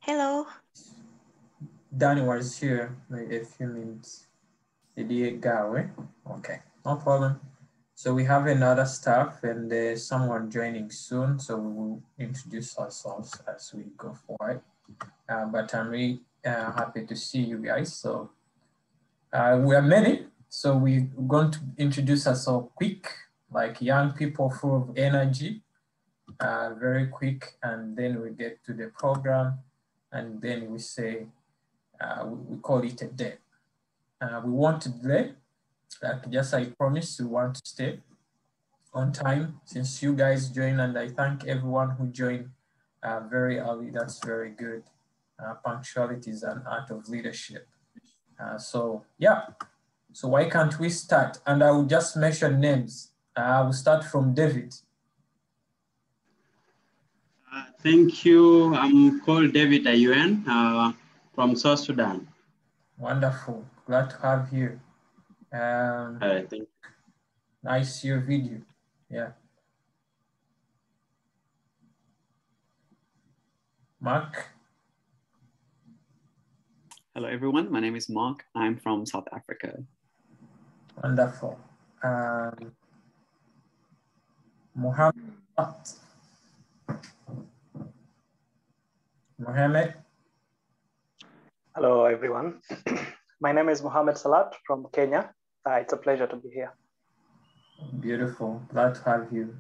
Hello. Danny was here like a few minutes. Did he go away? Okay, no problem. So we have another staff and there's someone joining soon. So we will introduce ourselves as we go forward. But I'm really happy to see you guys. So we are many. So we're going to introduce ourselves quick, like young people full of energy, very quick. And then we get to the program and then we say, we call it a day. We want to delay, like just I promised, we want to stay on time since you guys joined, and I thank everyone who joined very early. That's very good. Punctuality is an art of leadership. So yeah, so why can't we start? And I will just mention names. I will start from David. Thank you. I'm called David Ayuen from South Sudan. Wonderful. Glad to have you. Thank you. Nice your video. Yeah. Mark. Hello, everyone. My name is Mark. I'm from South Africa. Wonderful. Mohammed. Hello, everyone. My name is Mohammed Salat from Kenya. It's a pleasure to be here. Beautiful. Glad to have you.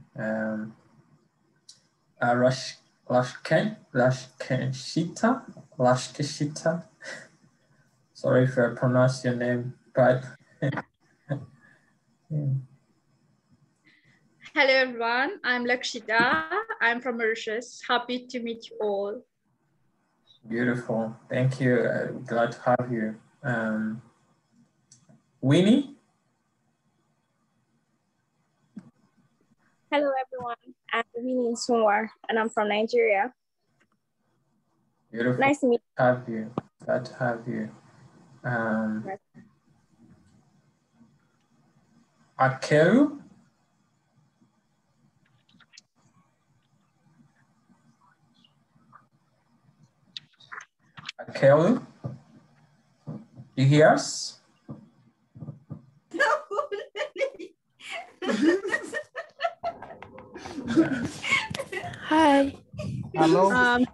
Lashkeshita. Sorry if I pronounce your name, but Hello, everyone. I'm Lakshita. I'm from Mauritius. Happy to meet you all. Beautiful. Thank you. Glad to have you. Winnie. Hello, everyone. I'm Winnie Sunwar, and I'm from Nigeria. Beautiful. Nice to meet you. Have you. Glad to have you. Akeru. Akeru. You hear us? No. Hi. Hello.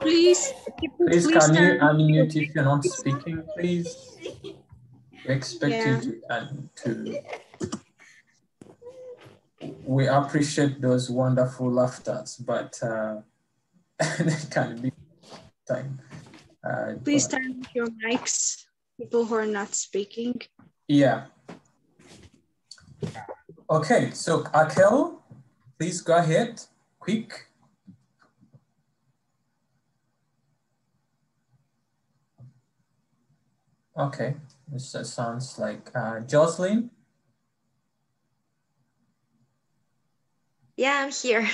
Please can you unmute if you're not speaking, please? We expect you to. We appreciate those wonderful laughters, but they can be time. Please turn off your mics, people who are not speaking. Yeah. Okay, so Akel, please go ahead, quick. Okay, this sounds like Jocelyn. Yeah, I'm here.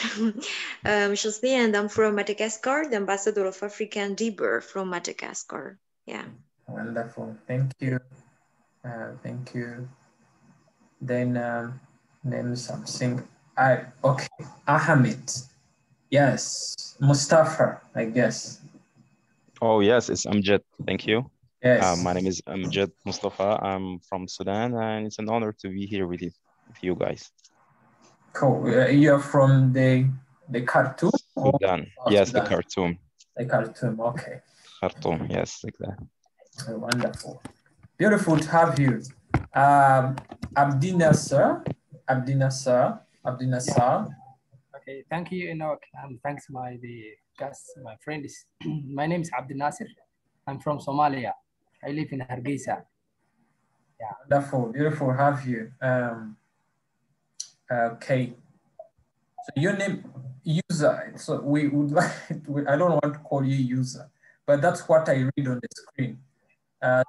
Jocelyn, and I'm from Madagascar, the ambassador of African Deeper from Madagascar. Yeah. Wonderful. Thank you. Thank you. Then name something. Okay, Ahmed. Yes, Mustafa, I guess. Oh yes, it's Amjad. Thank you. Yes. My name is Amjad Mustafa. I'm from Sudan, and it's an honor to be here with you guys. Cool. You're from the Khartoum? Sudan. Yes, Sudan? The Khartoum. The Khartoum. Okay. Khartoum. Yes, like that. Oh, wonderful. Beautiful to have you. Abdi Nasser. Okay, thank you, Enoch. Thanks the guest, my friend. My name is Abdi Nasser. I'm from Somalia. I live in Hargeisa. Yeah. Wonderful, beautiful to have you. Okay. So your name, user. So we would like, I don't want to call you user, but that's what I read on the screen.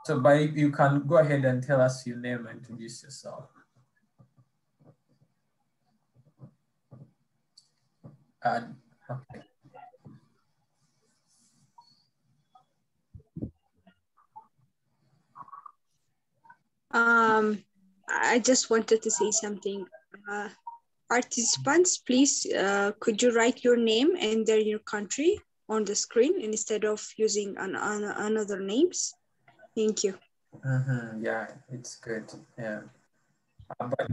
So but you can go ahead and tell us your name and introduce yourself. Okay. I just wanted to say something. Participants, please, could you write your name and then your country on the screen instead of using another names. Thank you. Yeah, it's good. Yeah. But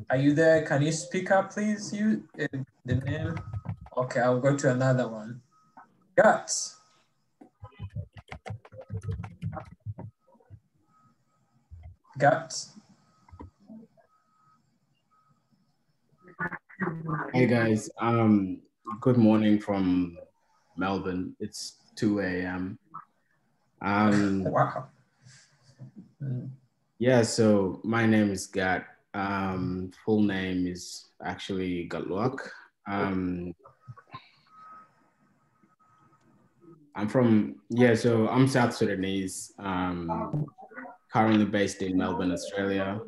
are you there? Can you speak up, please? You the name. Okay, I'll go to another one. Guts. Guts. Hey guys, good morning from Melbourne. It's 2 a.m. Wow. Yeah, so my name is Gat. Full name is actually Gatluak. So I'm South Sudanese, currently based in Melbourne, Australia.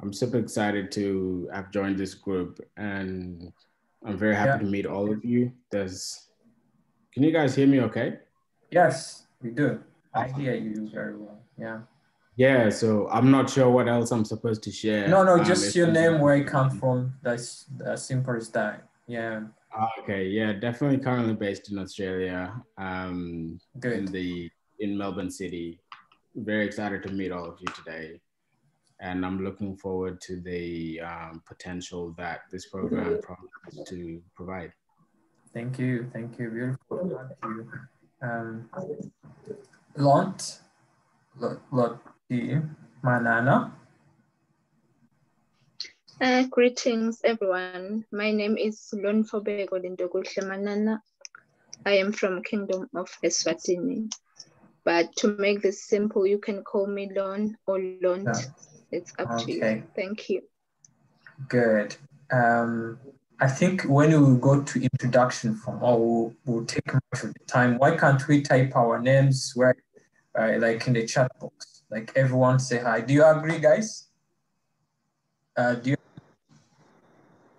I'm super excited to have joined this group, and I'm very happy to meet all of you. Can you guys hear me okay? Yes, we do. I hear you very well, yeah. Yeah, so I'm not sure what else I'm supposed to share. No, just your name, where you come from. That's as simple as that, yeah. Okay, yeah, definitely currently based in Australia, Good. in Melbourne City. Very excited to meet all of you today. And I'm looking forward to the potential that this program promises to provide. Thank you, beautiful. Thank you. Lotti Manana. Greetings, everyone. My name is Lonfobeko Lindokuhle Manana. I am from Kingdom of Eswatini. But to make this simple, you can call me Lon or Lont. It's up to you. Thank you. Good. I think when we go to introduction form, or we'll take much of the time, why can't we type our names where, like in the chat box? Like everyone say hi. Do you agree, guys? Do you?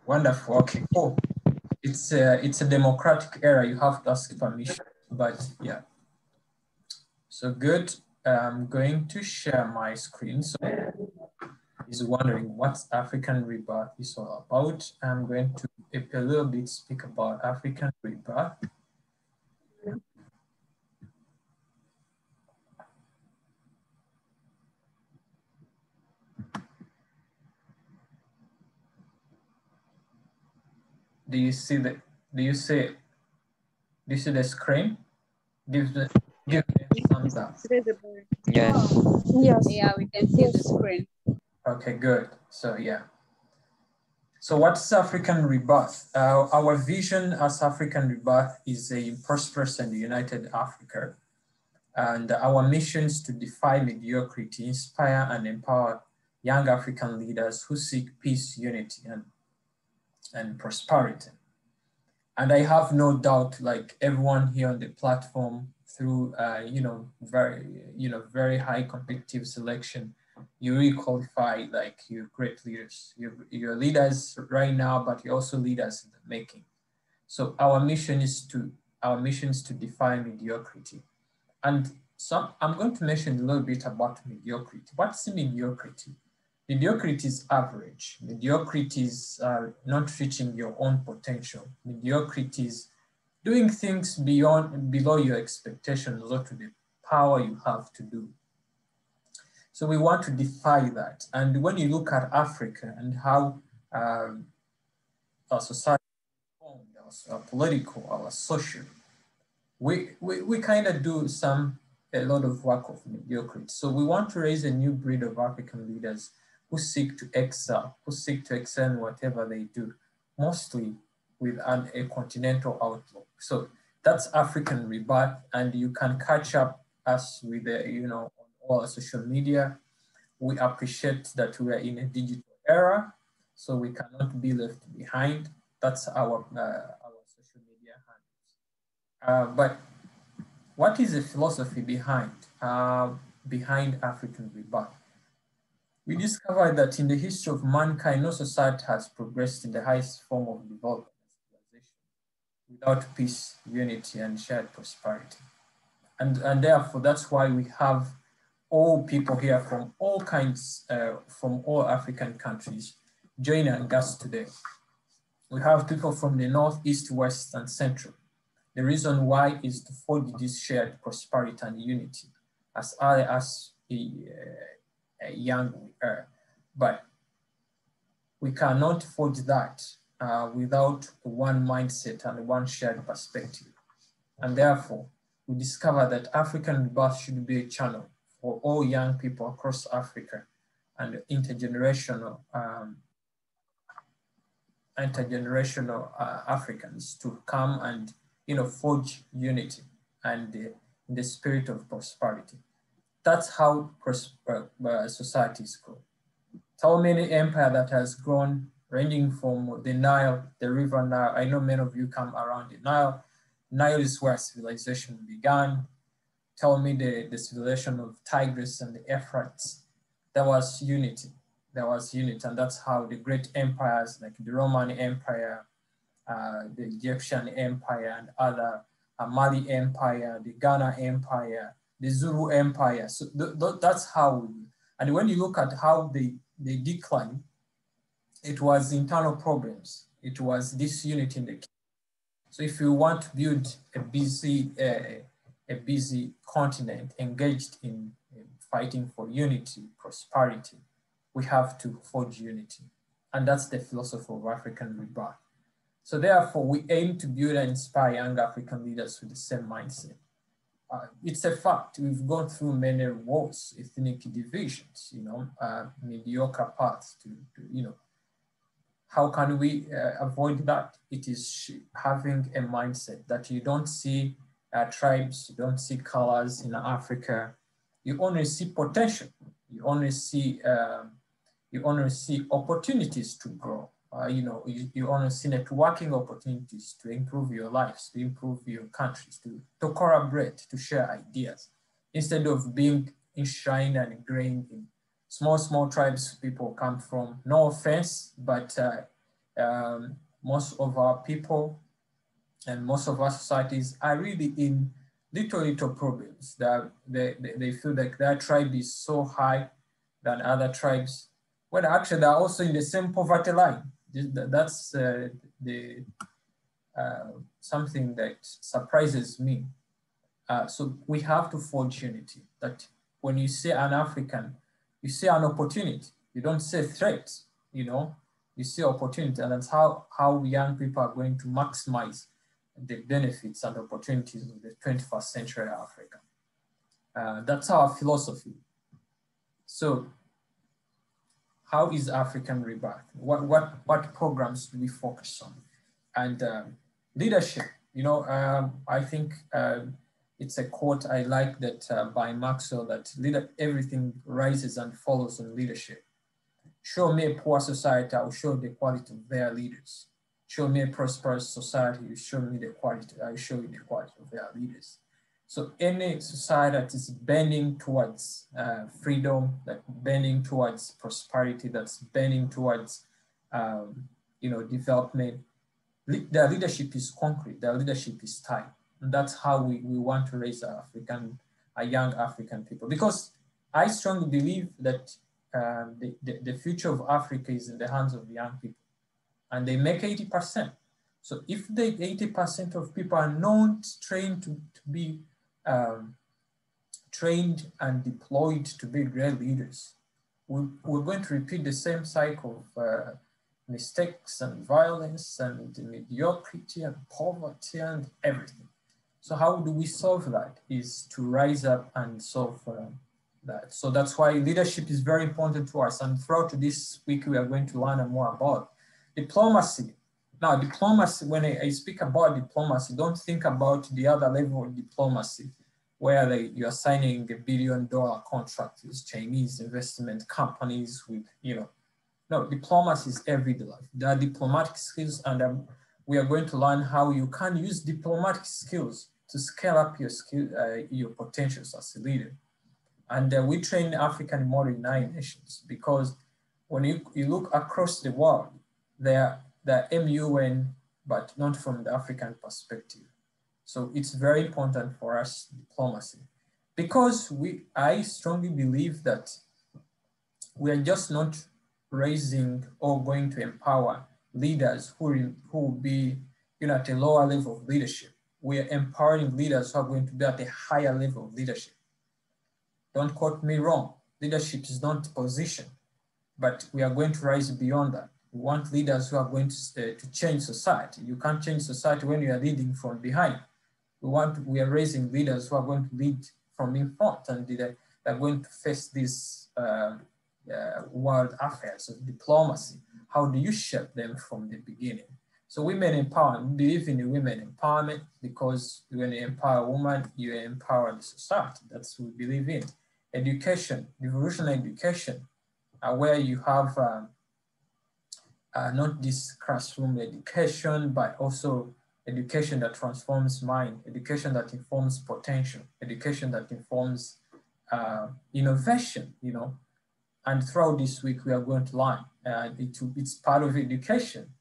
Wonderful. Okay, cool. It's a democratic era. You have to ask permission, but yeah. So good. I'm going to share my screen. So is wondering what African rebirth is all about. I'm going to a little bit speak about African rebirth. Do you see the screen? Give me a thumbs up. Yes. Yes. Yeah, we can see the screen. Okay, good. So yeah. So what's African rebirth? Our vision as African rebirth is a prosperous and united Africa. And our mission is to defy mediocrity, inspire and empower young African leaders who seek peace, unity, and prosperity. And I have no doubt, like everyone here on the platform, through very high competitive selection, you really qualify, like you're great leaders. You're leaders right now, but you're also leaders in the making. So our mission is to defy mediocrity. And so I'm going to mention a little bit about mediocrity. What's mediocrity? Mediocrity is average. Mediocrity is not reaching your own potential. Mediocrity is doing things below your expectations or to the power you have to do. So we want to defy that. And when you look at Africa and how our society is formed, our political, our social, we kind of do a lot of work of mediocrity. So we want to raise a new breed of African leaders who seek to excel in whatever they do, mostly with a continental outlook. So that's African rebirth, and you can catch up us with on all our social media. We appreciate that we are in a digital era, so we cannot be left behind. That's our social media handles. But what is the philosophy behind African rebirth? We discovered that in the history of mankind, no society has progressed in the highest form of development without peace, unity, and shared prosperity. And therefore, that's why we have all people here from all kinds, from all African countries joining us today. We have people from the north, east, west, and central. The reason why is to forge this shared prosperity and unity as early as young we are. But we cannot forge that without one mindset and one shared perspective. And therefore, we discover that African rebirth should be a channel for all young people across Africa and intergenerational Africans to come and forge unity and in the spirit of prosperity. That's how societies grow. So many empire that has grown, ranging from the Nile, the river Nile. I know many of you come around the Nile. Nile is where civilization began. Tell me the civilization of Tigris and the Euphrates. There was unity. There was unity, and that's how the great empires like the Roman Empire, the Egyptian Empire, and other Mali Empire, the Ghana Empire, the Zulu Empire. So that's how. And when you look at how they declined, it was internal problems. It was disunity in the kingdom. So if you want to build a busy continent engaged in fighting for unity, prosperity, we have to forge unity. And that's the philosophy of African rebirth. So therefore, we aim to build and inspire young African leaders with the same mindset. It's a fact, we've gone through many wars, ethnic divisions, mediocre paths to how can we avoid that? It is having a mindset that you don't see tribes, you don't see colors in Africa, you only see potential, you only see opportunities to grow. You only see networking opportunities to improve your lives, to improve your countries, to collaborate, to share ideas, instead of being enshrined and ingrained in small tribes people come from. No offense, but most of our people and most of our societies are really in little problems. That they feel like their tribe is so high than other tribes, when actually they're also in the same poverty line. That's something that surprises me. So we have to forge unity, that when you say an African, you see an opportunity. You don't say threat, you see opportunity, and that's how young people are going to maximize the benefits and opportunities of the 21st century Africa. That's our philosophy. So how is African rebirth? What programs do we focus on? And leadership, I think it's a quote I like that by Maxwell, that everything rises and falls on leadership. Show me a poor society, I will show the quality of their leaders. Show me a prosperous society, you show me the quality, I will show you the quality of their leaders. So any society that is bending towards freedom, that bending towards prosperity, that's bending towards development, their leadership is concrete, their leadership is tight. And that's how we want to raise our young African people. Because I strongly believe that the future of Africa is in the hands of young people. And they make 80%. So if the 80% of people are not trained to be trained and deployed to be great leaders, we're going to repeat the same cycle of mistakes and violence and mediocrity and poverty and everything. So how do we solve that? Is to rise up and solve that. So that's why leadership is very important to us. And throughout this week, we are going to learn more about diplomacy. Now, diplomacy, when I speak about diplomacy, don't think about the other level of diplomacy where you are signing $1 billion contracts with Chinese investment companies with, No, diplomacy is everyday life. There are diplomatic skills, and we are going to learn how you can use diplomatic skills to scale up your potentials as a leader. And we train African model in 9 nations, because when you look across the world, they're MUN, but not from the African perspective. So it's very important for us, diplomacy, because I strongly believe that we are just not raising or going to empower leaders who will be, at a lower level of leadership. We are empowering leaders who are going to be at a higher level of leadership. Don't quote me wrong. Leadership is not position, but we are going to rise beyond that. We want leaders who are going to change society. You can't change society when you are leading from behind. We are raising leaders who are going to lead from in front, and they're going to face these world affairs of diplomacy. How do you shape them from the beginning? So women empowerment, we believe in women empowerment, because when you empower a woman, you empower the society. That's what we believe in. Education, revolutionary education, where you have not this classroom education, but also education that transforms mind, education that informs potential, education that informs innovation, And throughout this week, we are going to learn. It's part of education.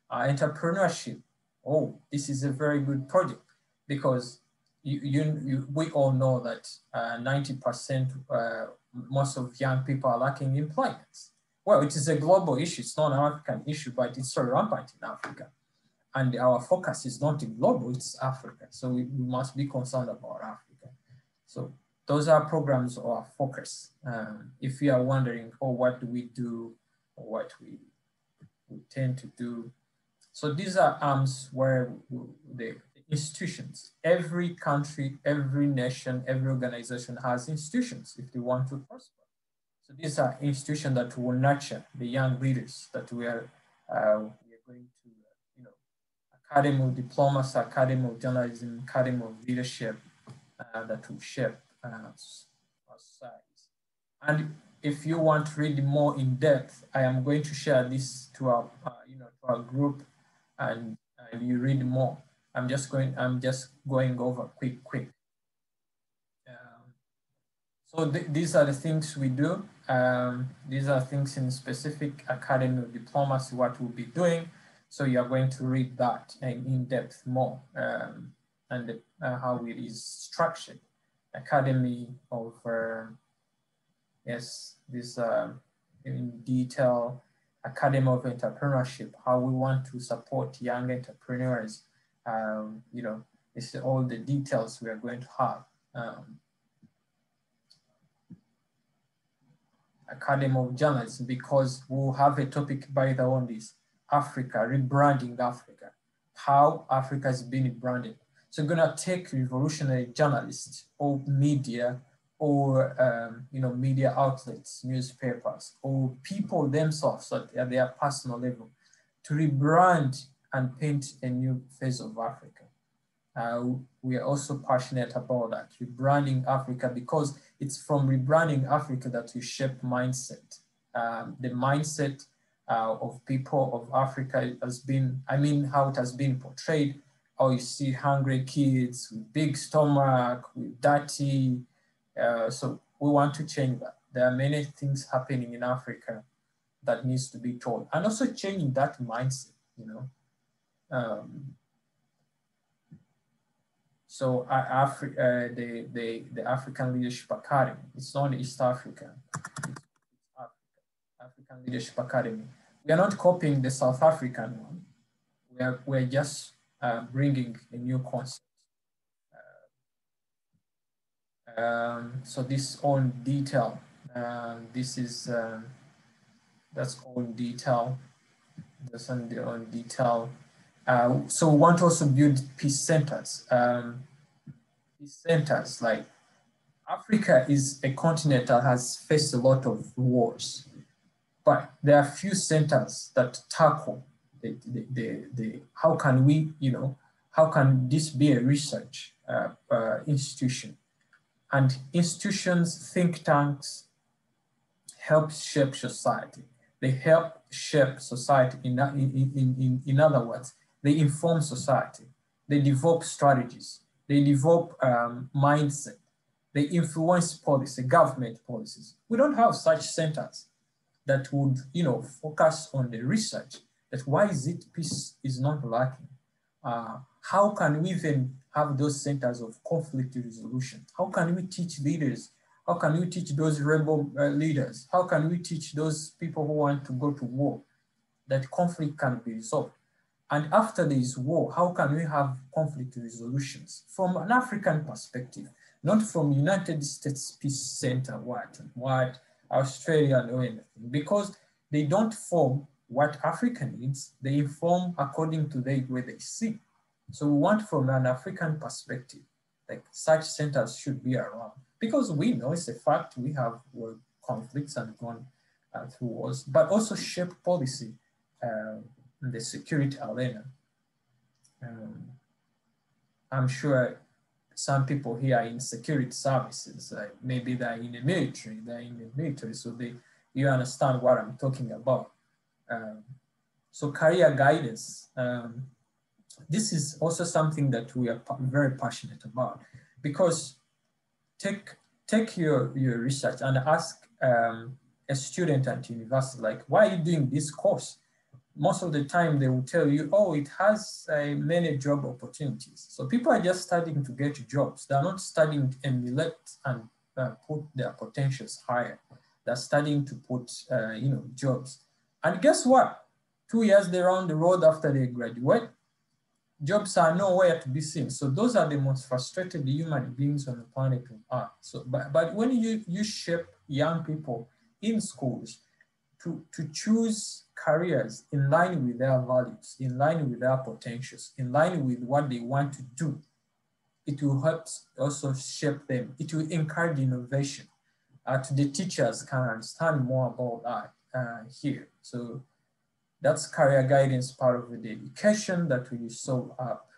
Entrepreneurship. Oh, this is a very good project, because we all know that 90% most of young people are lacking employment. Well, it is a global issue. It's not an African issue, but it's so rampant in Africa. And our focus is not in global, it's Africa. So we must be concerned about Africa. So those are programs or our focus. If you are wondering, what do we do, or what we tend to do. So these are arms where the institutions, every country, every nation, every organization has institutions if they want to prosper. So these are institutions that will nurture the young leaders that we are going to, Academy of Diplomacy, Academy of Journalism, Academy of Leadership that will shape our societies. And if you want to read more in depth, I am going to share this to our, to our group, and you read more. I'm just going over quick. So these are the things we do. These are things in specific Academy of Diplomacy, what we'll be doing. So you are going to read that in depth more, and how it is structured. Academy of, yes, this in detail, Academy of Entrepreneurship, how we want to support young entrepreneurs. It's all the details we are going to have. Academy of Journalism, because we'll have a topic by the way on this, Africa, rebranding Africa, how Africa has been branded. So we're gonna take revolutionary journalists or media or media outlets, newspapers, or people themselves at their personal level to rebrand and paint a new face of Africa. We are also passionate about that, rebranding Africa, because it's from rebranding Africa that we shape mindset. The mindset of people of Africa has been, how it has been portrayed. Oh, you see hungry kids with big stomach, with dirty. So we want to change that. There are many things happening in Africa that needs to be told, and also changing that mindset, So the African Leadership Academy, it's not East Africa, it's African Leadership Academy. We are not copying the South African one. We're just bringing a new concept. So this all in detail. This is that's all in detail. That's on detail. So we want to also build peace centers. Peace centers, like Africa is a continent that has faced a lot of wars, but there are few centers that tackle how can we, how can this be a research institution? And institutions, think tanks, help shape society. They help shape society. In other words, they inform society. They develop strategies. They develop mindset. They influence policy, government policies. We don't have such centers that would, focus on the research. That why is it peace is not lacking? How can we even have those centers of conflict resolution? How can we teach leaders? How can we teach those rebel leaders? How can we teach those people who want to go to war? that conflict can be resolved. And after there is war, how can we have conflict resolutions from an African perspective, not from United States Peace Center, what Australia or anything, because they don't form what Africa needs, they inform according to the way they see. So we want from an African perspective, like such centers should be around, because we know it's a fact we have conflicts and gone through wars, but also shape policy in the security arena. I'm sure some people here are in security services, maybe they're in the military, so you understand what I'm talking about. So career guidance, this is also something that we are very passionate about, because take your research and ask a student at university, like, why are you doing this course? Most of the time they will tell you, oh, it has many job opportunities. So people are just studying to get jobs. They're not studying to emulate and put their potentials higher. They're studying to put, jobs. And guess what? 2 years they're on the road after they graduate, jobs are nowhere to be seen. So those are the most frustrated human beings on the planet Earth. So, but when you shape young people in schools to choose careers in line with their values, in line with their potentials, in line with what they want to do, it will help also shape them. It will encourage innovation. The teachers can understand more about that here. So that's career guidance part of the education that we saw up.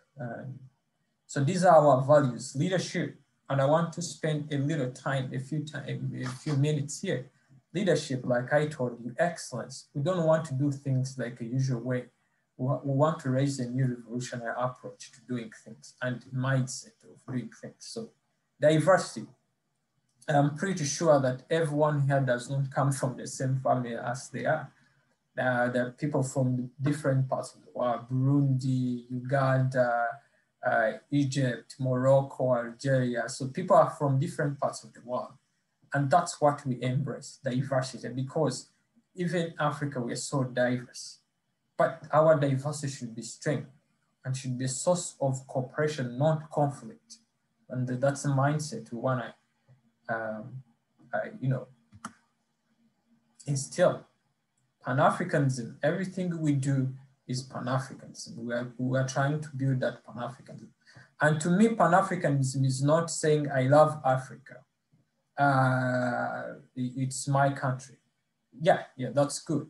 So these are our values, leadership. And I want to spend a little time, a few minutes here. Leadership, like I told you, excellence. We don't want to do things like a usual way. We want to raise a new revolutionary approach to doing things and mindset of doing things. So diversity. I'm pretty sure that everyone here does not come from the same family as they are. There are people from different parts of the world, Burundi, Uganda, Egypt, Morocco, Algeria. So people are from different parts of the world. And that's what we embrace, diversity, because even Africa, we are so diverse. But our diversity should be strength and should be a source of cooperation, not conflict. And that's a mindset we want to, instill. Pan-Africanism, everything we do is Pan-Africanism. We are trying to build that Pan-Africanism. And to me, Pan-Africanism is not saying I love Africa. It's my country. Yeah, that's good.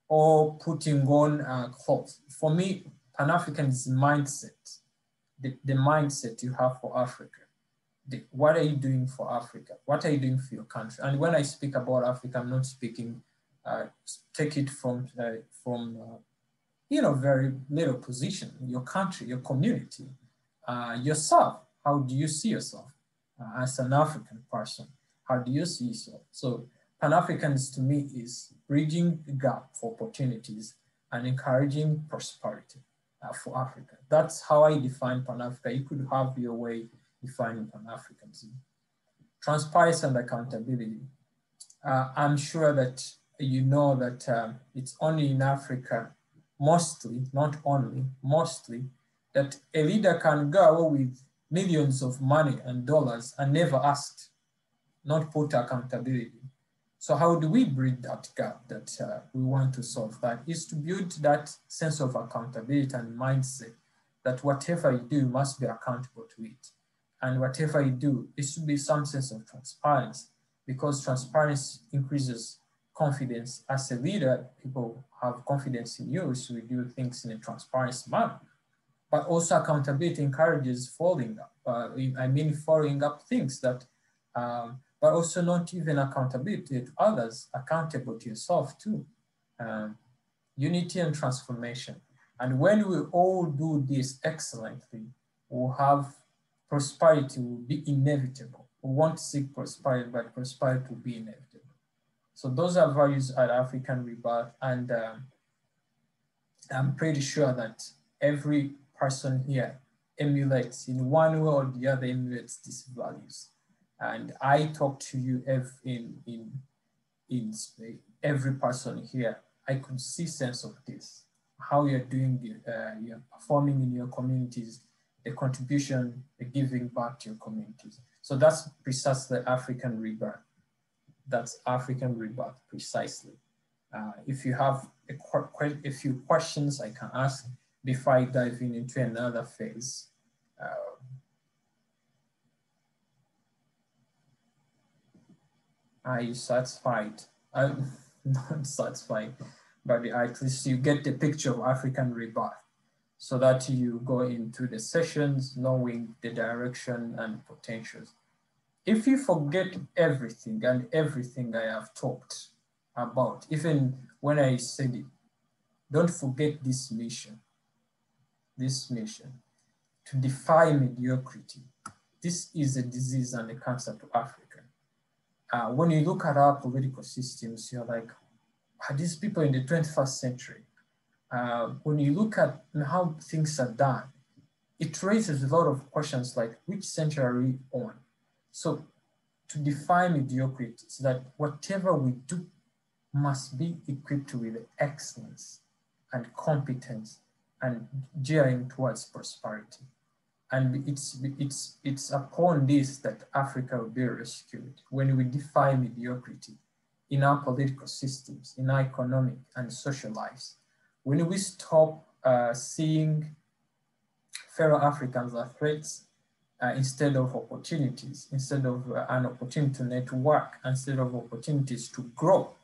Or putting on clothes. For me, Pan-Africanism mindset, the mindset you have for Africa. What are you doing for Africa? What are you doing for your country? And when I speak about Africa, I'm not speaking, take it from very little position, your country, your community, yourself. How do you see yourself as an African person? How do you see yourself? So Pan-Africans to me is bridging the gap for opportunities and encouraging prosperity for Africa. That's how I define Pan-Africa. You could have your way defining Pan-Africanism. Transparency and accountability. I'm sure that you know that it's only in Africa, mostly, not only, mostly, that a leader can go with millions of money and dollars and never asked, not put accountability. So how do we bridge that gap that we want to solve? That is to build that sense of accountability and mindset that whatever you do must be accountable to it. And whatever you do, it should be some sense of transparency, because transparency increases confidence. As a leader, people have confidence in you, so we do things in a transparent manner. But also accountability encourages following up. Following up things that, but also not even accountability to others, accountable to yourself too. Unity and transformation. And when we all do this excellently, we'll have prosperity will be inevitable. We won't seek prosperity, but prosperity will be inevitable. So those are values at African Rebirth. And I'm pretty sure that every person here emulates in one way or the other, emulates these values. And I talk to you in every person here I could see sense of this, how you're doing, you're performing in your communities, the contribution, the giving back to your communities. So that's precisely African rebirth. That's African rebirth, precisely. If you have a few questions I can ask before I dive into another phase. Are you satisfied? I'm not satisfied, but at least you get the picture of African rebirth so that you go into the sessions knowing the direction and potentials. If you forget everything and everything I have talked about, even when I said it, don't forget this mission to defy mediocrity. This is a disease and a cancer to Africa. When you look at our political systems, you're like, are these people in the 21st century? When you look at how things are done, it raises a lot of questions like, which century are we on? So to define mediocrity is that whatever we do must be equipped with excellence and competence and gearing towards prosperity. And it's upon this that Africa will be rescued when we defy mediocrity in our political systems, in our economic and social lives. When we stop seeing fellow Africans as threats instead of opportunities, instead of an opportunity to network, instead of opportunities to grow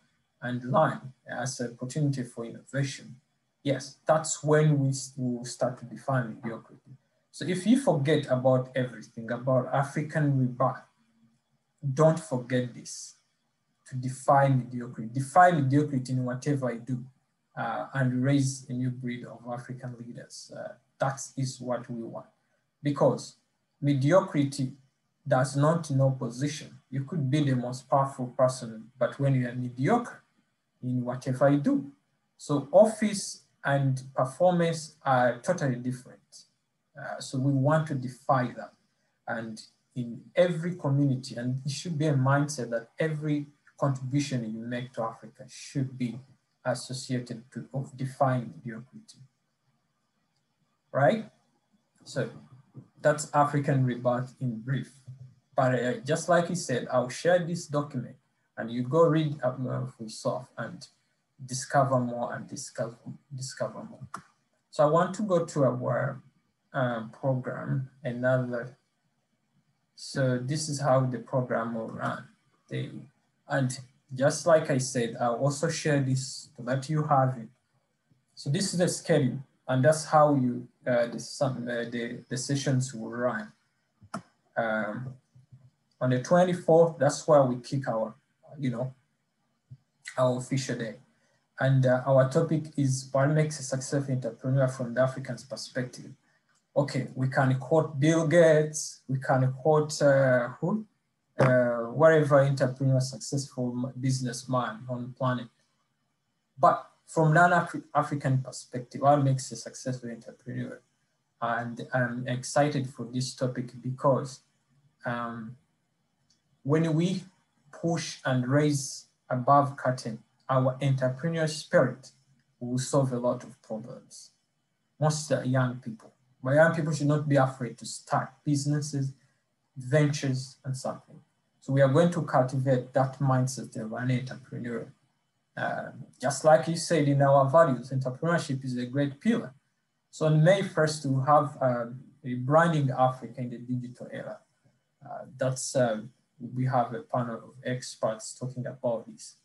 and learn as an opportunity for innovation. Yes, that's when we will start to define mediocrity. So if you forget about everything, about African rebirth, don't forget this, to defy mediocrity. Defy mediocrity in whatever I do and raise a new breed of African leaders. That is what we want. Because mediocrity does not know position. You could be the most powerful person, but when you are mediocre in whatever you do. So office and performance are totally different. So we want to defy that. And in every community, and it should be a mindset that every contribution you make to Africa should be associated to defying mediocrity, right? So that's African rebirth in brief. But just like he said, I'll share this document and you go read up more for yourself and discover more and discover more. So I want to go to our program, so this is how the program will run. And just like I said, I'll also share this to let you have it. So this is the schedule, and that's how you the sessions will run. On the 24th, that's where we kick our, our official day. And our topic is what makes a successful entrepreneur from the African's perspective. Okay, we can quote Bill Gates, we can quote whatever entrepreneur, successful businessman on the planet. But from non-African perspective, what makes a successful entrepreneur? And I'm excited for this topic because when we push and raise above curtain our entrepreneurial spirit, we will solve a lot of problems. Most young people. But young people should not be afraid to start businesses, ventures, and something. So we are going to cultivate that mindset of an entrepreneur. Just like you said in our values, entrepreneurship is a great pillar. So on May 1st, we'll have a branding Africa in the digital era. We have a panel of experts talking about this.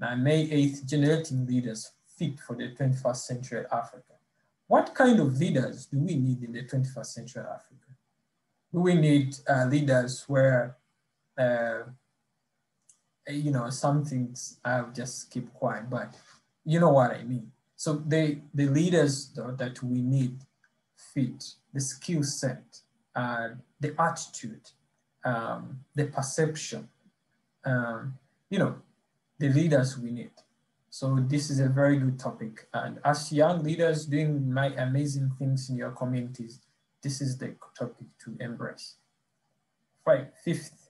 Now, May 8th, generating leaders fit for the 21st century Africa. What kind of leaders do we need in the 21st century Africa? Do we need leaders where, some things I'll just keep quiet, but you know what I mean. So the leaders that we need fit the skill set, the attitude, the perception, the leaders we need. So this is a very good topic. And as young leaders doing amazing things in your communities, this is the topic to embrace. Right,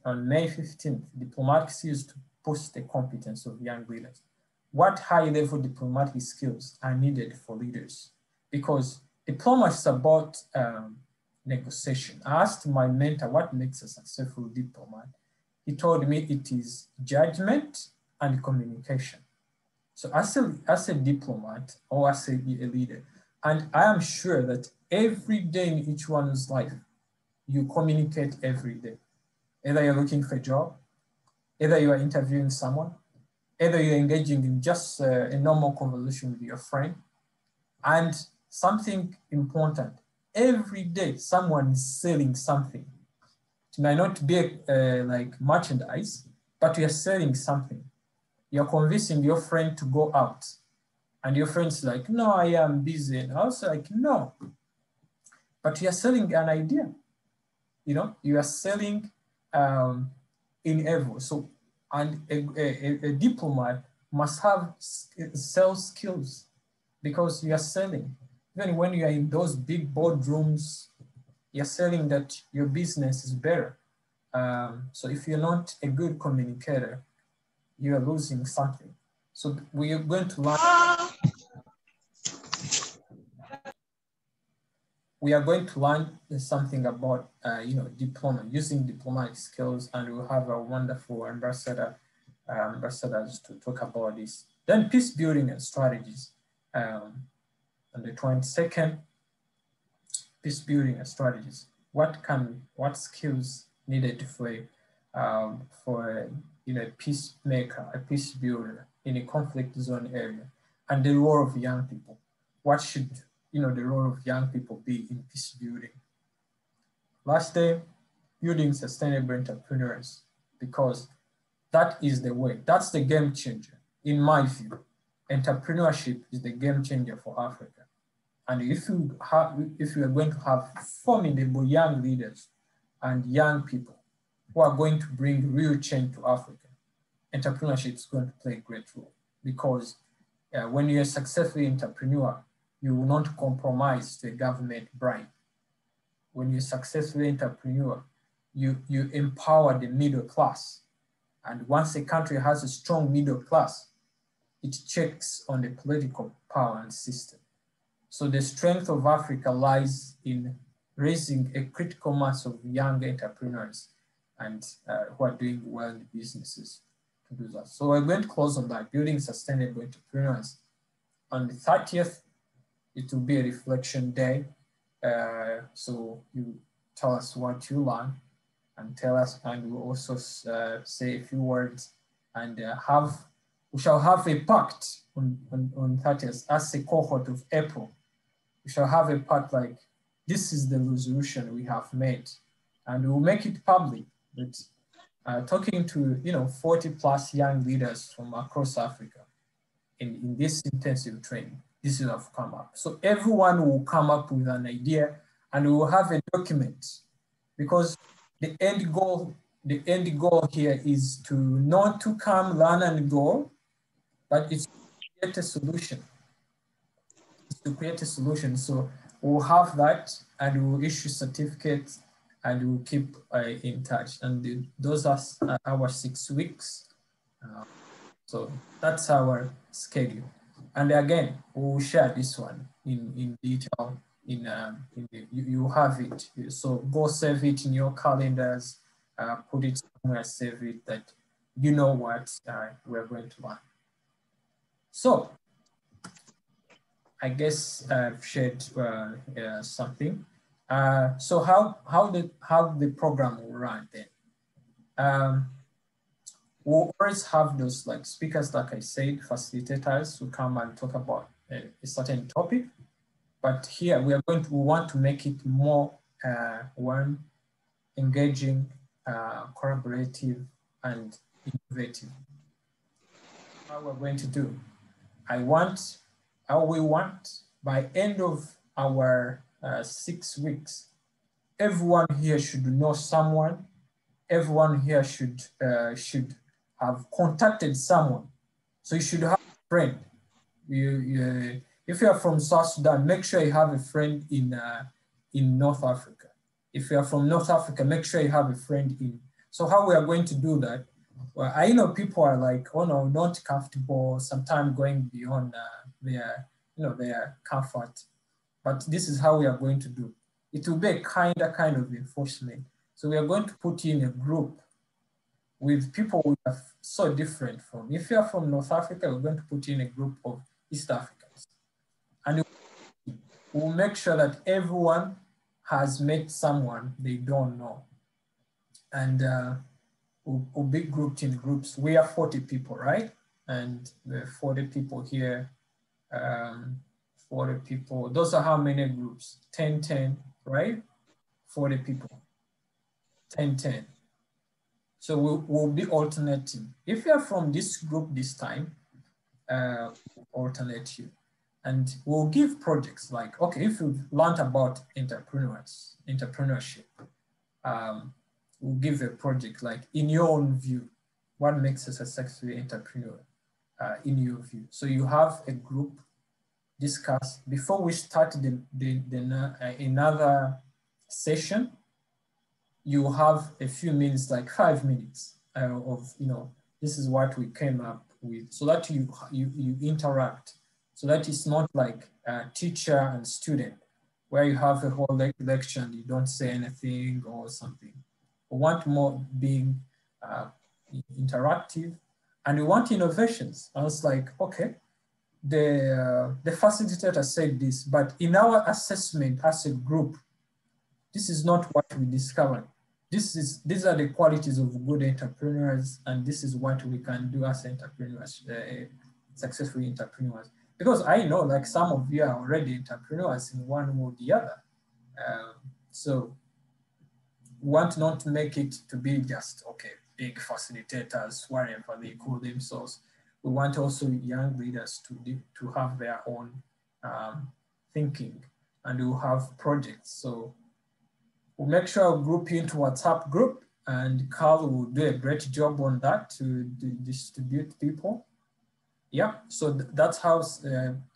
on May 15th, diplomacy is to boost the competence of young leaders. what high-level diplomatic skills are needed for leaders, because diplomacy is about negotiation. I asked my mentor what makes a successful diplomat. He told me it is judgment and communication. So as a diplomat or as a leader, and I am sure that every day in each one's life, you communicate every day. Either you're looking for a job, either you are interviewing someone, either you're engaging in just a normal conversation with your friend. And something important, every day someone is selling something. It might not be like merchandise, but you're selling something. You're convincing your friend to go out. And your friend's like, no, I am busy. And I was like, no. But you're selling an idea. You know, you are selling in every. So, and a diplomat must have sales skills, because you are selling. Even when you are in those big boardrooms, you're selling that your business is better. So if you're not a good communicator, you are losing something. So we are going to learn. We are going to learn something about, using diplomatic skills, and we'll have a wonderful ambassadors to talk about this. Then peace building and strategies. On the 22nd, peace building and strategies. What skills needed for a peacemaker, a peace builder in a conflict zone area, and the role of young people. What should the role of young people be in peace building? Last day, building sustainable entrepreneurs, because that is the way. That's the game changer, in my view. Entrepreneurship is the game changer for Africa. And if you are going to have formidable young leaders and young people who are going to bring real change to Africa, entrepreneurship is going to play a great role, because when you're a successful entrepreneur, you will not compromise to a government bribe. When you're a successful entrepreneur, you empower the middle class. And once a country has a strong middle class, it checks on the political power and system. So the strength of Africa lies in raising a critical mass of young entrepreneurs and who are doing well in businesses to do that. So we're going to close on that, building sustainable entrepreneurs. On the 30th, it will be a reflection day. So you tell us what you learned and tell us, and we'll also say a few words, and we shall have a pact on 30th as a cohort of April. We shall have a pact like, this is the resolution we have made, and we'll make it public. But talking to 40 plus young leaders from across Africa in this intensive training, this will have come up. So everyone will come up with an idea, and we will have a document, because the end goal here is to not to come, learn and go, but it's to create a solution. It's to create a solution. So we'll have that, and we'll issue certificates, and we'll keep in touch. And those are our 6 weeks. So that's our schedule. And again, we'll share this one in detail. You have it. So go save it in your calendars, put it somewhere, save it, that you know what we're going to learn. So I guess I've shared something. So how the program will run then? We'll always have those like speakers, like I said, facilitators who come and talk about a certain topic. But here we want to make it more engaging, collaborative, and innovative. How we're going to do? We want by end of our 6 weeks, everyone here should know someone. Everyone here should have contacted someone. So you should have a friend. If you are from South Sudan, make sure you have a friend in North Africa. If you are from North Africa, make sure you have a friend in. So how we are going to do that, well, I know people are like, oh no, not comfortable, sometimes going beyond their, their comfort. But this is how we are going to do. It will be a kind of enforcement. So we are going to put you in a group with people who are so different from. If you are from North Africa, we're going to put you in a group of East Africans. And we'll make sure that everyone has met someone they don't know. And we'll be grouped in groups. We are 40 people, right? And there are 40 people here. 40 people. Those are how many groups? 10, 10, right? 40 people. 10, 10. So we'll be alternating. If you're from this group this time, we'll alternate you. And we'll give projects like, okay, if you've learned about entrepreneurship, we'll give a project like, in your own view, what makes a successful entrepreneur in your view? So you have a group discuss before we start another session. You have a few minutes, like 5 minutes of, this is what we came up with, so that you interact, so that it's not like teacher and student, where you have a whole lecture and you don't say anything or something. We want more being interactive, and we want innovations. I was like, okay, the facilitator said this, but in our assessment as a group, this is not what we discovered. These are the qualities of good entrepreneurs, and this is what we can do as entrepreneurs, successful entrepreneurs. Because I know, like, some of you are already entrepreneurs in one or the other. So we want not to make it to be just, okay, big facilitators, whatever they call themselves. We want also young leaders to have their own thinking, and we'll have projects. So we'll make sure I'll group you into WhatsApp group, and Carl will do a great job on that to distribute people. Yeah, so that's how,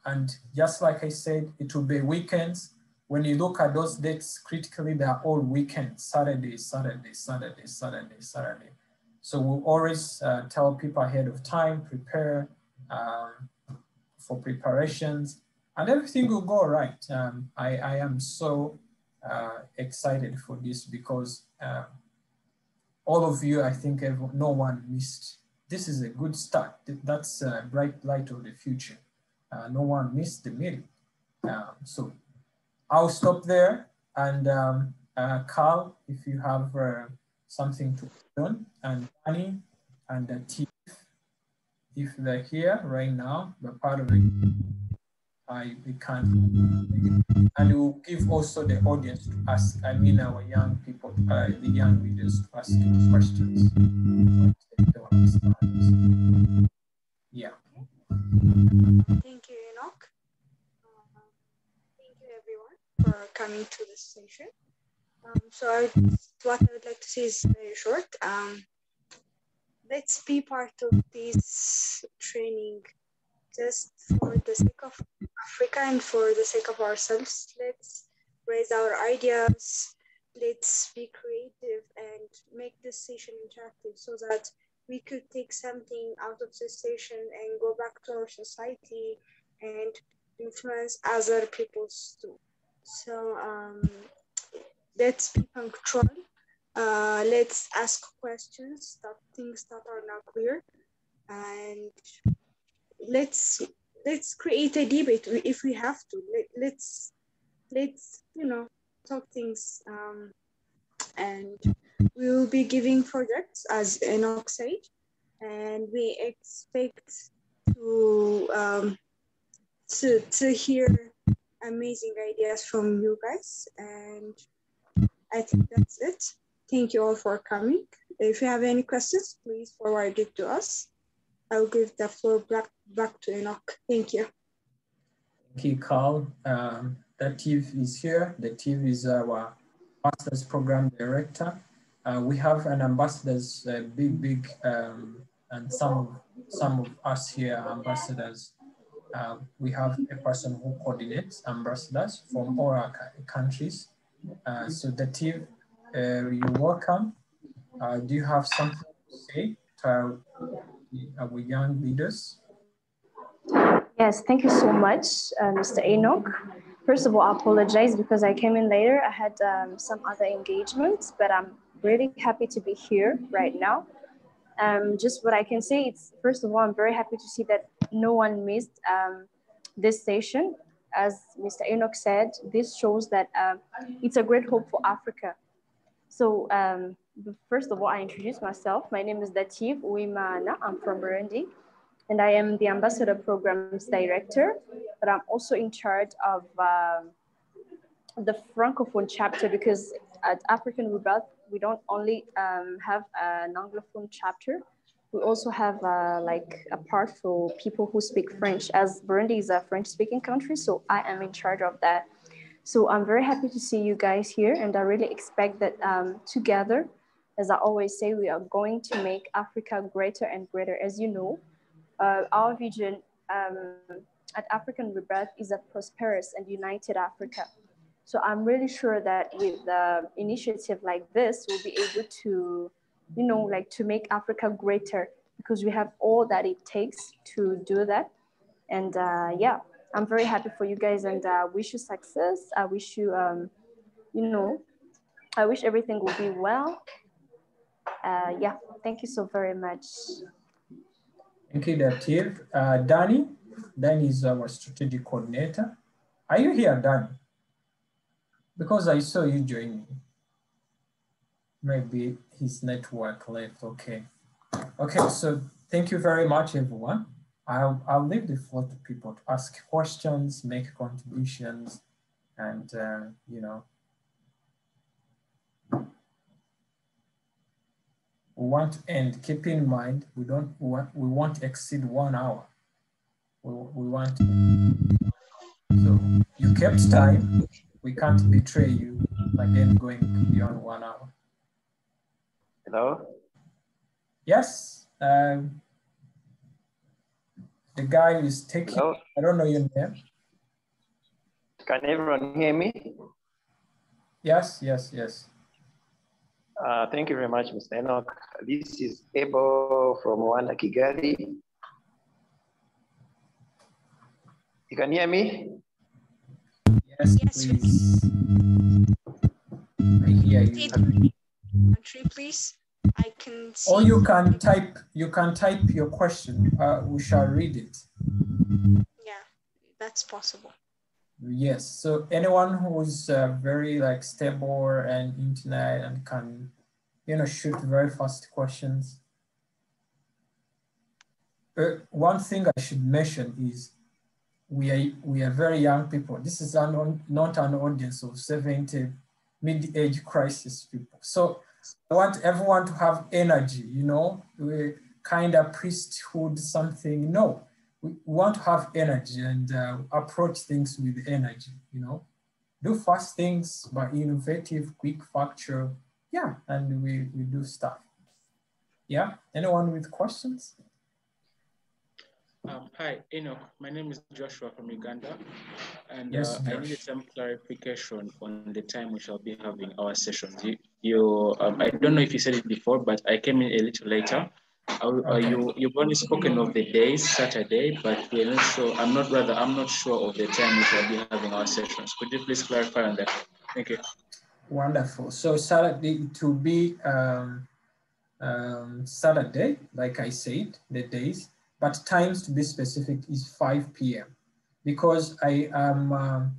and just like I said, it will be weekends. When you look at those dates critically, they are all weekends, Saturday, Saturday, Saturday, Saturday, Saturday. So we'll always tell people ahead of time, prepare for preparations, and everything will go right. I am so excited for this, because all of you, I think no one missed. This is a good start. That's a bright light of the future. No one missed the meeting. So I'll stop there. And Carl, if you have something to learn, and Danny and Tiff, if they're here right now, they're part of it. We can't. And we'll give also the audience to ask, I mean our young people, the young leaders, to ask questions. Yeah. Thank you, Enoch. Thank you, everyone, for coming to this session. So what I would like to say is very short. Let's be part of this training just for the sake of Africa and for the sake of ourselves. Let's raise our ideas. Let's be creative and make this session interactive, so that we could take something out of this session and go back to our society and influence other people too. So let's be punctual. Let's ask questions, things that are not clear, and let's create a debate if we have to. Let's talk things, and we will be giving projects, as Enoch said, and we expect to hear amazing ideas from you guys. And I think that's it. Thank you all for coming. If you have any questions, please forward it to us. I'll give the floor back to Enoch. Thank you. Thank you, Carl. Latif is here. Latif is our Master's Program Director. We have an ambassadors, big, and some of us here are ambassadors. We have a person who coordinates ambassadors from all our countries. So Latif, you're welcome. Do you have something to say our young leaders? Yes, thank you so much, Mr. Enoch. First of all, I apologize because I came in later. I had some other engagements, but I'm really happy to be here right now. Just what I can say, it's first of all, I'm very happy to see that no one missed this session. As Mr. Enoch said, this shows that it's a great hope for Africa. So first of all, I introduce myself. My name is Dativ Uimana. I'm from Burundi, and I am the Ambassador Programs Director, but I'm also in charge of the Francophone chapter, because at African Rebirth, we don't only have an Anglophone chapter, we also have like a part for people who speak French, as Burundi is a French-speaking country, so I am in charge of that. So I'm very happy to see you guys here, and I really expect that together, as I always say, we are going to make Africa greater and greater. As you know, our vision at African Rebirth is a prosperous and united Africa. So I'm really sure that with the initiative like this, we'll be able to, you know, like to make Africa greater, because we have all that it takes to do that. And yeah, I'm very happy for you guys, and wish you success. I wish you, you know, I wish everything will be well. Yeah, thank you so very much. Thank you, Dativ. Danny is our strategic coordinator. Are you here, Danny? Because I saw you join me. Maybe his network left, okay. Okay, so thank you very much, everyone. I'll leave the floor to people to ask questions, make contributions, and you know, we want to end. Keep in mind, we won't exceed 1 hour. We want to, so you kept time. We can't betray you again going beyond 1 hour. Hello? Yes. The guy who is taking, hello? I don't know your name. Can everyone hear me? Yes, yes, yes. Thank you very much, Mr. Enoch. This is Ebo from Rwanda, Kigali. You can hear me? Yes, please. I hear you. Country, please. I can see. Or you can type your question. We shall read it. Yeah, that's possible. Yes. So anyone who's very like stable and internet and can, you know, shoot very fast questions. One thing I should mention is we are very young people. This is not an audience of 70 mid-age crisis people. So I want everyone to have energy, you know, kind of priesthood something. No, we want to have energy and approach things with energy, you know. Do fast things, but innovative, quick, factual. Yeah, and we do stuff. Yeah, anyone with questions? Hi, Enoch. My name is Joshua from Uganda, and yes, I needed some clarification on the time we shall be having our sessions. I don't know if you said it before, but I came in a little later. Okay. You've only spoken of the days, Saturday, but we're not sure. I'm not sure of the time we shall be having our sessions. Could you please clarify on that? Thank you. Wonderful. So Saturday to be Saturday, like I said, the days. But times to be specific is 5 p.m. because I am,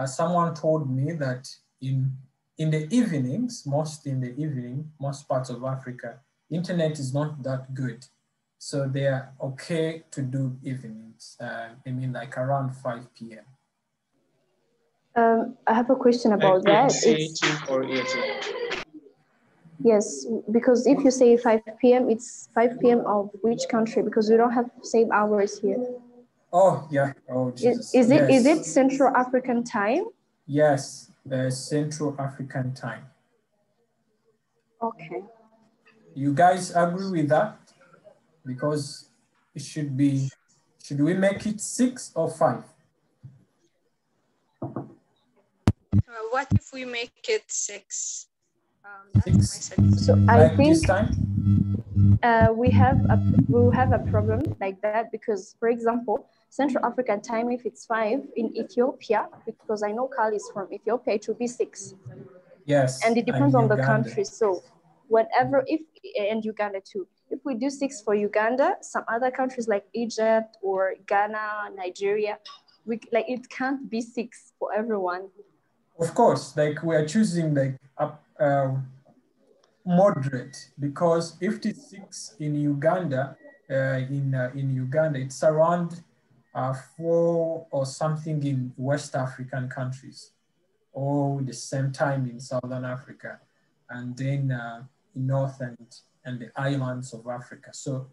someone told me that in the evenings, most parts of Africa, internet is not that good. So they are okay to do evenings. I mean like around 5 p.m. I have a question about that. Or 18. Yes, because if you say 5 p.m., it's 5 p.m. of which country? Because we don't have same hours here. Oh, yeah. Oh, Jesus. Is it Central African time? Yes, Central African time. Okay. You guys agree with that? Because it should be, should we make it 6 or 5? What if we make it 6? 6? So I like think this time? we have a problem like that because, for example, Central African time, if it's 5 in Ethiopia, because I know Kali is from Ethiopia, it will be 6. Yes. And it depends on the Uganda. country. So whatever, and Uganda too. If we do 6 for Uganda, some other countries like Egypt or Ghana, Nigeria, it can't be 6 for everyone. Of course, like we are choosing like moderate, because if it is 6 in Uganda, in Uganda, it's around 4 or something in West African countries, or the same time in Southern Africa, and then in North and the islands of Africa. So,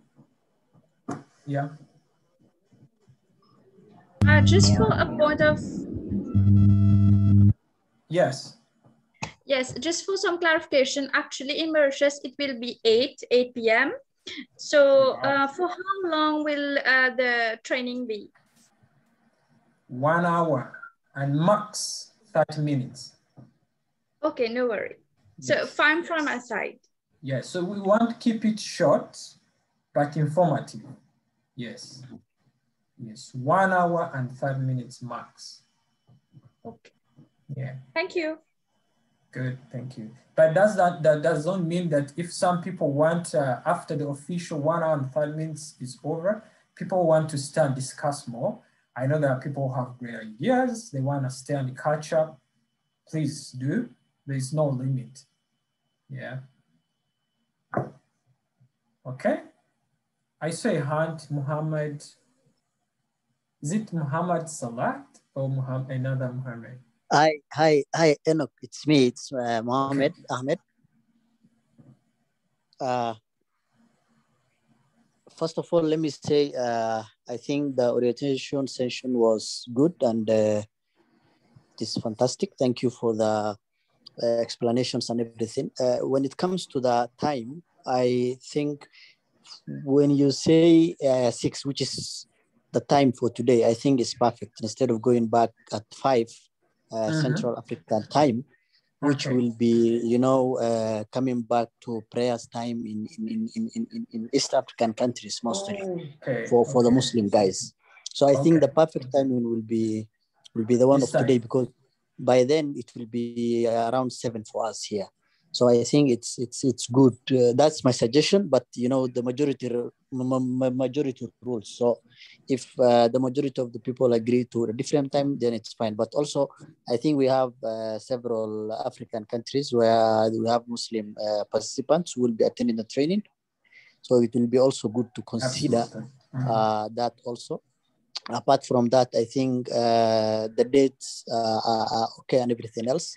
yeah. Just for a point of... Yes. Yes, just for some clarification, actually in Mauritius, it will be 8 p.m. So for how long will the training be? 1 hour and max 30 minutes. Okay, no worry. So Yes. fine from my side. Yes, so we want to keep it short, but informative. Yes. Yes, 1 hour and 30 minutes max. Okay. Yeah. Thank you. Good, thank you. But that doesn't mean that if some people want, after the official 1 hour and 30 minutes is over, people want to stay and discuss more. I know there are people who have great ideas, they want to stay and catch up. Please do. There is no limit. Yeah. Okay. I saw a hand, Muhammad. Is it Muhammad Salat or another Muhammad? Hi, Enoch. It's me. It's Mohammed Ahmed. First of all, let me say I think the orientation session was good and it is fantastic. Thank you for the explanations and everything. When it comes to the time, I think when you say 6, which is the time for today, I think it's perfect. Instead of going back at 5 Central African time, which will be, coming back to prayers time in East African countries mostly for the Muslim guys. So I think the perfect timing will be the one of today, because by then it will be around 7 for us here. So I think it's good. That's my suggestion, but the majority rules. So if the majority of the people agree to a different time, then it's fine. But also, I think we have several African countries where we have Muslim participants who will be attending the training. So it will be also good to consider that also. Apart from that, I think the dates are okay and everything else.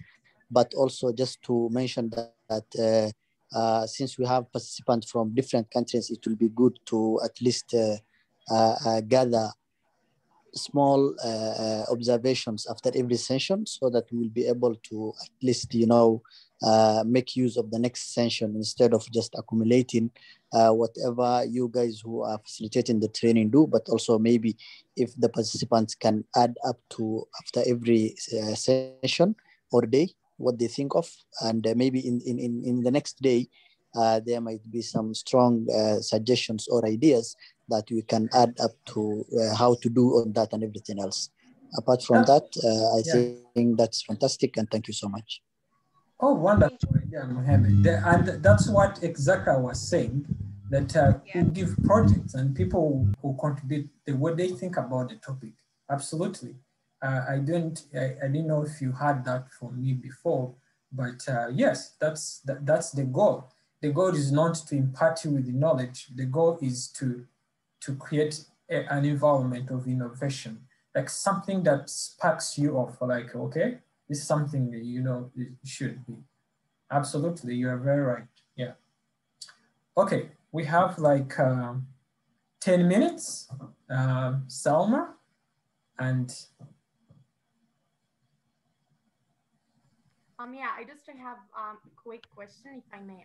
But also just to mention that since we have participants from different countries, it will be good to at least gather small observations after every session, so that we'll be able to at least, make use of the next session instead of just accumulating whatever you guys who are facilitating the training do, but also maybe if the participants can add up to after every session or day, what they think of, and maybe in the next day, there might be some strong suggestions or ideas that we can add up to how to do on that and everything else. Apart from that, I think that's fantastic, and thank you so much. Oh, wonderful idea, Mohammed. And that's what exactly I was saying, that we give projects and people who contribute the way they think about the topic. Absolutely. I didn't know if you had that from me before, but yes, that's the goal. The goal is not to impart you with the knowledge. The goal is to create an environment of innovation, like something that sparks you off, like, okay, this is something that it should be. Absolutely, you are very right. Yeah. Okay, we have like 10 minutes. Salma and yeah, I just have a quick question, if I may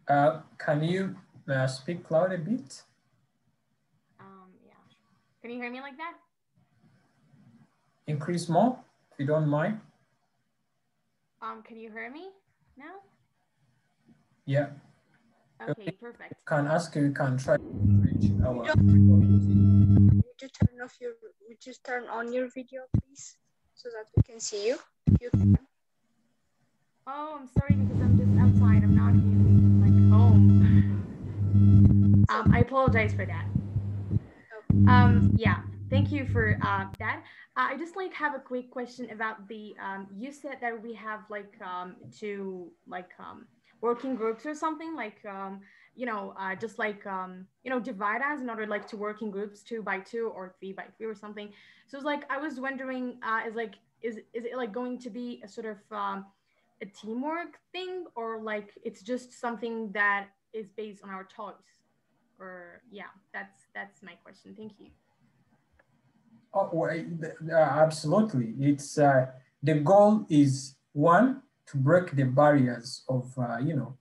ask. Can you speak loud a bit? Yeah. Can you hear me like that? Increase more, if you don't mind. Can you hear me now? Yeah. Okay, perfect. You can ask, you can try to reach our. Would you turn on your video, please, so that we can see you? If you can. Oh, I'm sorry because I'm just outside. I'm not in like home. I apologize for that. Yeah, thank you for that. I just like have a quick question about the you said that we have like two like working groups or something like you know just like you know divide us in order like to work in groups 2 by 2 or 3 by 3 or something. So it's like I was wondering is it like going to be a sort of a teamwork thing, or like it's just something that is based on our choice? Or yeah, that's my question. Thank you. Oh, well, absolutely. It's the goal is one, to break the barriers of you know,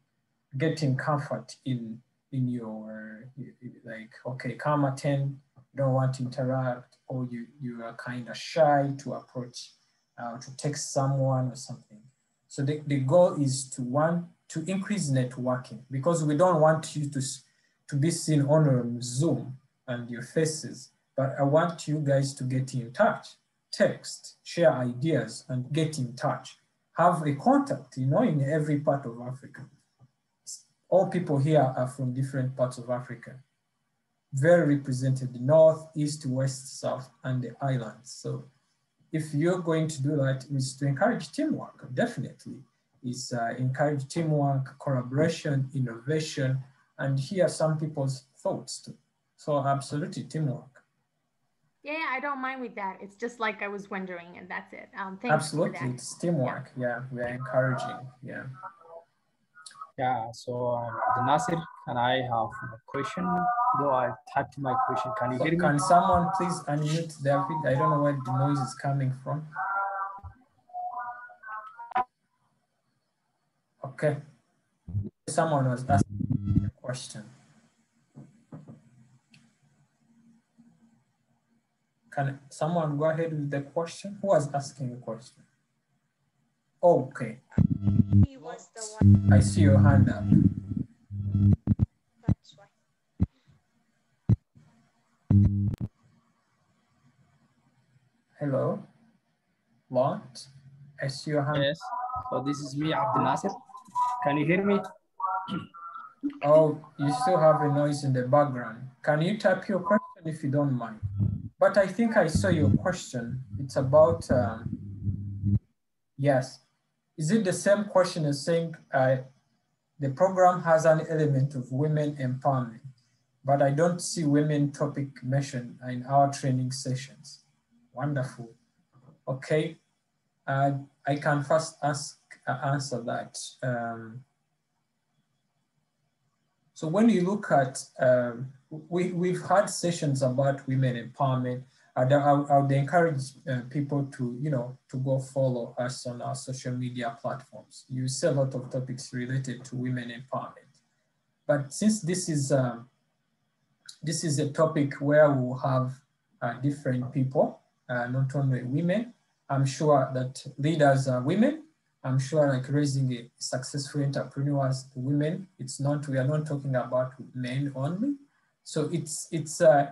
getting comfort in your like, okay, come attend, don't want to interact, or you are kind of shy to approach to text someone or something. So the goal is to one, to increase networking, because we don't want you to be seen on Zoom and your faces, but I want you guys to get in touch, text, share ideas, and get in touch. Have a contact, you know, in every part of Africa. All people here are from different parts of Africa, very represented, north, east, west, south, and the islands. So if you're going to do that, is to encourage teamwork, definitely. Is encourage teamwork, collaboration, innovation, and hear some people's thoughts too. So absolutely teamwork. Yeah, I don't mind with that. It's just like I was wondering, and that's it. Thanks Absolutely, for that. it's teamwork. Yeah, we are encouraging. Yeah. Yeah, so Nasir, can I have a question? Though I typed my question, can you hear me? Can someone please unmute David? I don't know where the noise is coming from. Okay. Someone was asking a question. Can someone go ahead with the question? Who was asking a question? Oh, okay. He was the one. I see your hand up. That's why. Hello, Lot. I see your hand. Yes. So this is me, Abdel Nasser. Can you hear me? Oh, you still have a noise in the background. Can you type your question if you don't mind? But I think I saw your question. It's about, yes. Is it the same question as saying the program has an element of women empowerment, but I don't see women topic mentioned in our training sessions? Wonderful. Okay, I can first answer that. So when you look at, we've had sessions about women empowerment. I would encourage people to, you know, to go follow us on our social media platforms. You see a lot of topics related to women empowerment. But since this is a topic where we'll have different people, not only women, I'm sure that leaders are women. I'm sure like raising a successful entrepreneurs, women, it's not, we are not talking about men only. So it's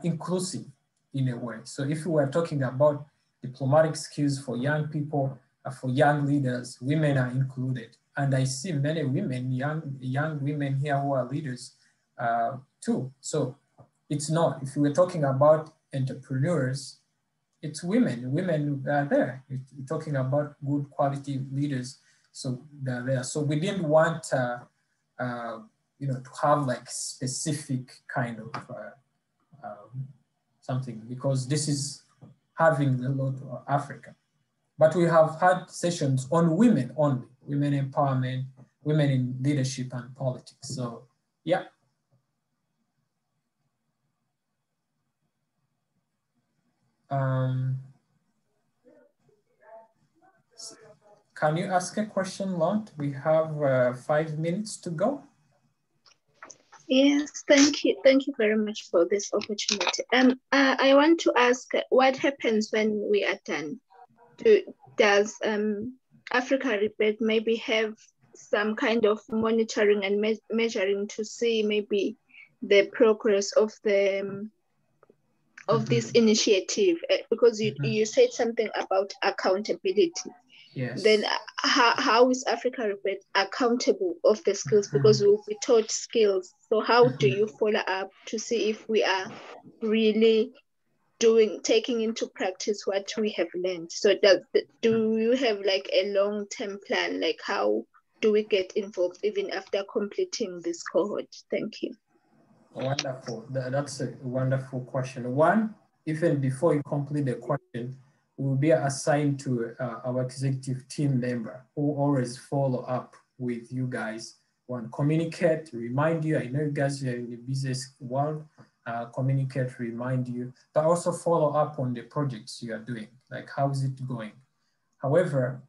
inclusive in a way. So if we were talking about diplomatic skills for young people, for young leaders, women are included. And I see many women, young women here who are leaders too. So it's not, if we were talking about entrepreneurs, it's women. Women are there. We're talking about good quality leaders, so they're there. So we didn't want, you know, to have like specific kind of something, because this is having a lot of Africa. But we have had sessions on women only, women empowerment, women in leadership and politics. So yeah. Can you ask a question, Lot? We have 5 minutes to go. Yes, thank you. Thank you very much for this opportunity. I want to ask, what happens when we are done? Does Africa Rebate maybe have some kind of monitoring and measuring to see maybe the progress of the of this initiative, because you said something about accountability. Yes. Then how is Africa Report accountable of the skills? Because we will be taught skills. So how do you follow up to see if we are really taking into practice what we have learned? So do you have like a long-term plan? Like how do we get involved even after completing this cohort? Thank you. Wonderful. That's a wonderful question. One, even before you complete the question, will be assigned to our executive team member who always follow up with you guys. One, communicate, remind you. I know you guys are in the business world. Communicate, remind you, but also follow up on the projects you are doing. Like, how is it going? However,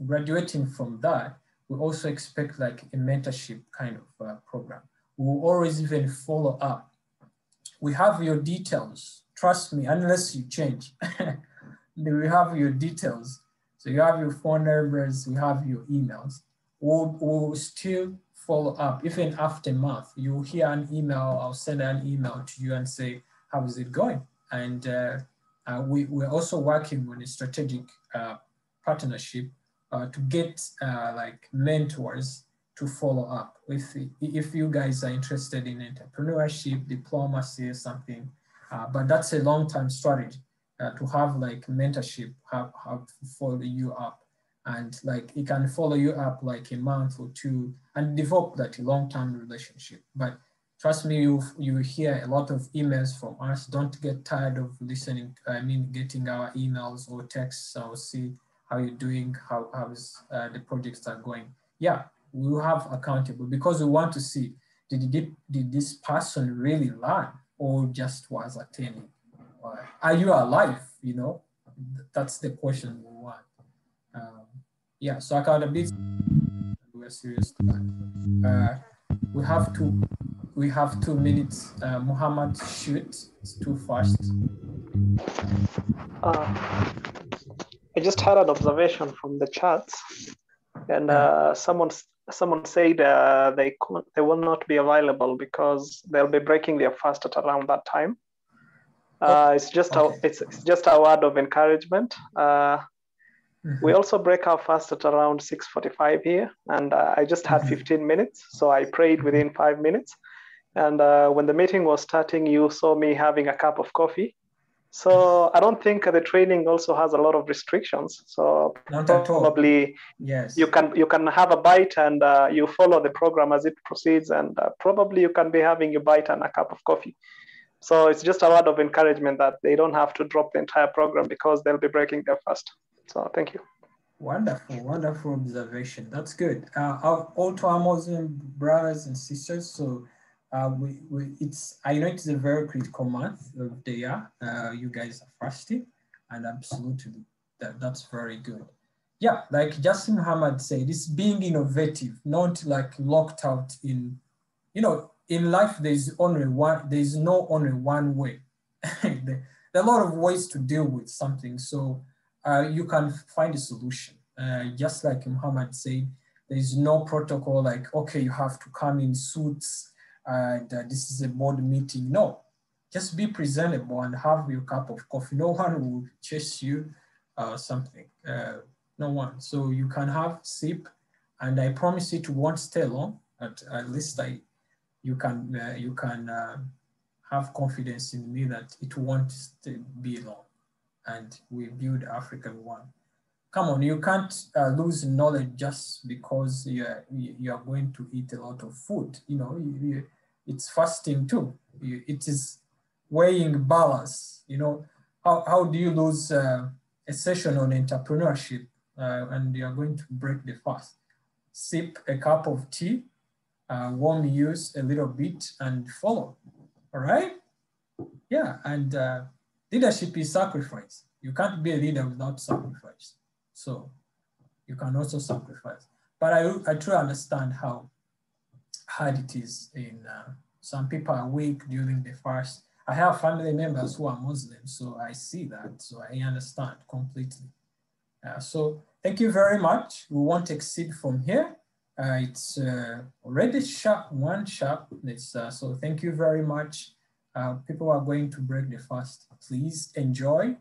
graduating from that, we also expect like a mentorship kind of program. We will always even follow up. We have your details. Trust me, unless you change, we have your details. So you have your phone numbers, we have your emails. We'll still follow up, even after a month. You'll hear an email, I'll send an email to you and say, how is it going? And we're also working on a strategic partnership to get like mentors to follow up with. If you guys are interested in entrepreneurship, diplomacy or something, but that's a long-term strategy to have like mentorship, have follow you up, and like it can follow you up like a month or two and develop that long-term relationship. But trust me, you hear a lot of emails from us. Don't get tired of listening. I mean, getting our emails or texts. I'll see how you're doing, how's the projects are going. Yeah, we will have accountable because we want to see, did this person really learn or just was attending? Are you alive? You know, that's the question we want. Yeah, so accountability, we're serious to that. We have 2 minutes. Muhammad, shoot, it's too fast. I just had an observation from the charts, and someone said they will not be available because they'll be breaking their fast at around that time. It's just a word of encouragement. We also break our fast at around 6:45 here, and I just had 15 minutes, so I prayed within 5 minutes. And when the meeting was starting, you saw me having a cup of coffee. So I don't think the training also has a lot of restrictions. So probably yes, you can have a bite and you follow the program as it proceeds, and probably you can be having a bite and a cup of coffee. So it's just a word of encouragement that they don't have to drop the entire program because they'll be breaking their fast. So thank you. Wonderful, wonderful observation. That's good. All to our Muslim brothers and sisters. So I know it's a very critical month of the year. You guys are fasting, and absolutely that's very good. Yeah, like Justin Muhammad said, it's being innovative, not like locked out in, you know, in life there's no only one way. There are a lot of ways to deal with something. So you can find a solution. Just like Muhammad said, there's no protocol like, okay, you have to come in suits and this is a board meeting. No, just be presentable and have your cup of coffee. No one will chase you something, no one. So you can have sip, and I promise it won't stay long. At least you can have confidence in me that it won't be long, and we build Africa one. Come on, you can't lose knowledge just because you are going to eat a lot of food. You know, it's fasting too. It is weighing balance. You know, how do you lose a session on entrepreneurship and you are going to break the fast? Sip a cup of tea, warm use a little bit, and follow. All right? Yeah, and leadership is sacrifice. You can't be a leader without sacrifice. So you can also sacrifice. But I truly understand how hard it is in some people are weak during the fast. I have family members who are Muslims, so I see that. So I understand completely. So thank you very much. We won't exceed from here. It's already sharp, 1 sharp. So thank you very much. People are going to break the fast. Please enjoy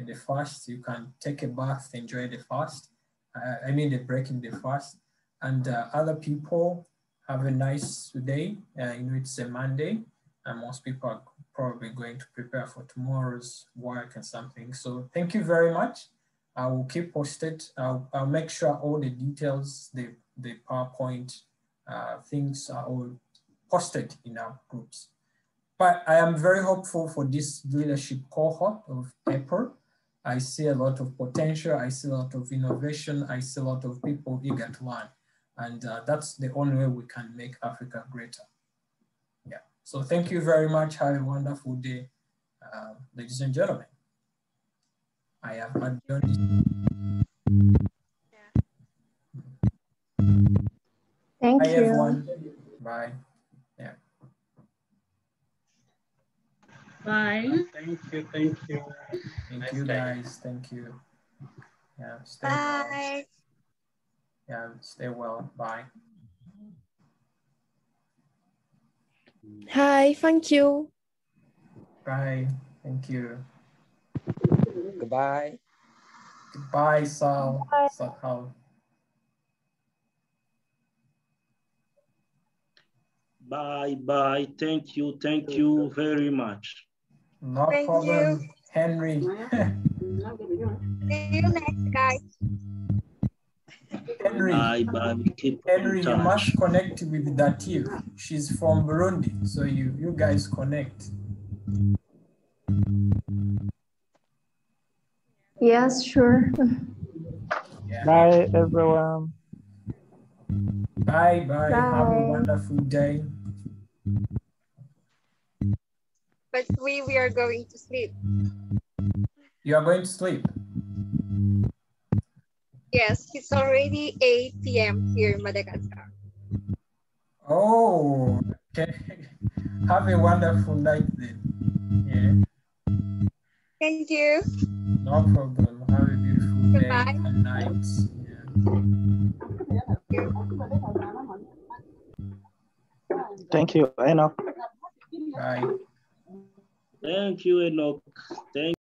the fast. You can take a bath, enjoy the fast. I mean the breaking the fast. And other people, have a nice day. You know, it's a Monday, and most people are probably going to prepare for tomorrow's work and something. So thank you very much. I will keep posted. I'll make sure all the details, the PowerPoint things are all posted in our groups. But I am very hopeful for this leadership cohort of April. I see a lot of potential. I see a lot of innovation. I see a lot of people eager to learn. And that's the only way we can make Africa greater. Yeah. So thank you very much. Have a wonderful day, ladies and gentlemen. I have adjourned. Thank Bye, you. everyone. Bye. Yeah. Bye. Thank you. Thank you. Thank you, guys. Thank you. Yeah. Stay Bye. well. Yeah. Stay well. Bye. Hi. Thank you. Bye. Thank you. Goodbye. Goodbye, Sal. Sal. Bye bye. Thank you. Thank you very much. No Thank problem, you. Henry. See you next, guys. Henry, bye. Keep Henry, in you touch. must connect with Dativ. She's from Burundi, so you guys connect. Yes, sure. Yeah. Bye, everyone. Bye, bye. Have a Bye. wonderful day. But we are going to sleep. You are going to sleep? Yes, it's already 8 p.m. here in Madagascar. Oh, okay. Have a wonderful night then. Yeah. Thank you. No problem. Have a beautiful day Goodbye. and night. Thank you, Enoch. Bye. Thank you, Enoch. Thank